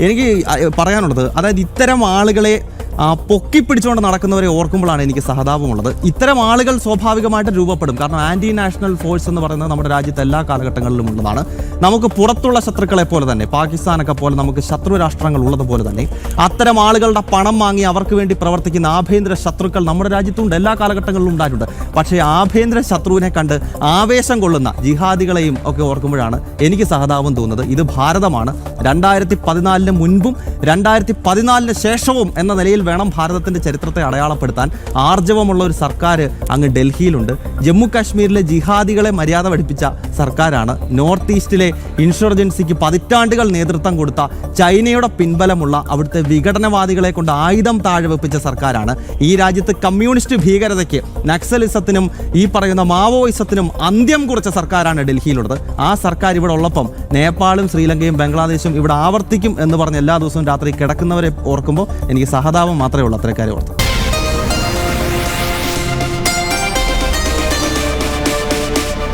എനിക്ക് പറയാനുള്ളത്, അതായത് ഇത്തരം ആളുകളെ പൊക്കിപ്പിടിച്ചുകൊണ്ട് നടക്കുന്നവരെ ഓർക്കുമ്പോഴാണ് എനിക്ക് സഹതാപമുള്ളത്. ഇത്തരം ആളുകൾ സ്വാഭാവികമായിട്ട് രൂപപ്പെടും. കാരണം ആൻറ്റി നാഷണൽ ഫോഴ്സ് എന്ന് പറയുന്നത് നമ്മുടെ രാജ്യത്ത് എല്ലാ കാലഘട്ടങ്ങളിലും ഉള്ളതാണ്. നമുക്ക് പുറത്തുള്ള ശത്രുക്കളെ പോലെ തന്നെ, പാകിസ്ഥാനൊക്കെ പോലെ നമുക്ക് ശത്രു രാഷ്ട്രങ്ങൾ ഉള്ളതുപോലെ തന്നെ അത്തരം ആളുകളുടെ പണം വാങ്ങി അവർക്ക് വേണ്ടി പ്രവർത്തിക്കുന്ന ആഭ്യന്തര ശത്രുക്കൾ നമ്മുടെ രാജ്യത്തുണ്ട്, എല്ലാ കാലഘട്ടങ്ങളിലും ഉണ്ടായിട്ടുണ്ട്. പക്ഷേ ആഭ്യന്തര ശത്രുവിനെ കണ്ട് ആവേശം കൊള്ളുന്ന ജിഹാദികളെയും ഒക്കെ ഓർക്കുമ്പോഴാണ് എനിക്ക് സഹതാപം തോന്നുന്നത്. ഇത് ഭാരതമാണ്. 2014 മുൻപും 2014 ശേഷവും എന്ന നിലയിൽ വേണം ഭാരതത്തിൻ്റെ ചരിത്രത്തെ അടയാളപ്പെടുത്താൻ. ആർജവമുള്ള ഒരു സർക്കാർ അങ്ങ് ഡൽഹിയിലുണ്ട്. ജമ്മു കാശ്മീരിലെ ജിഹാദികളെ മര്യാദ പഠിപ്പിച്ച സർക്കാരാണ്. നോർത്ത് ഈസ്റ്റിലെ ഇൻഷർജൻസിക്ക് പതിറ്റാണ്ടുകൾ നേതൃത്വം കൊടുത്ത, ചൈനയുടെ പിൻബലമുള്ള അവിടുത്തെ വിഘടനവാദികളെ കൊണ്ട് ആയുധം താഴെ വെപ്പിച്ച സർക്കാരാണ്. ഈ രാജ്യത്ത് കമ്മ്യൂണിസ്റ്റ് ഭീകരതയ്ക്ക്, നക്സലിസത്തിനും ഈ പറയുന്ന മാവോയിസത്തിനും അന്ത്യം കുറിച്ച സർക്കാരാണ് ഡൽഹിയിലുള്ളത്. ആ സർക്കാർ ഇവിടെ ഉള്ളപ്പം നേപ്പാളും ശ്രീലങ്കയും ബംഗ്ലാദേശും ഇവിടെ ആവർത്തിക്കും എന്ന് പറഞ്ഞ് എല്ലാ ദിവസവും രാത്രി കിടക്കുന്നവരെ ഓർക്കുമ്പോൾ എനിക്ക് സഹതാപം മാത്രമേ ഉള്ളൂ അത്തരക്കാരെ ഓർത്ത്.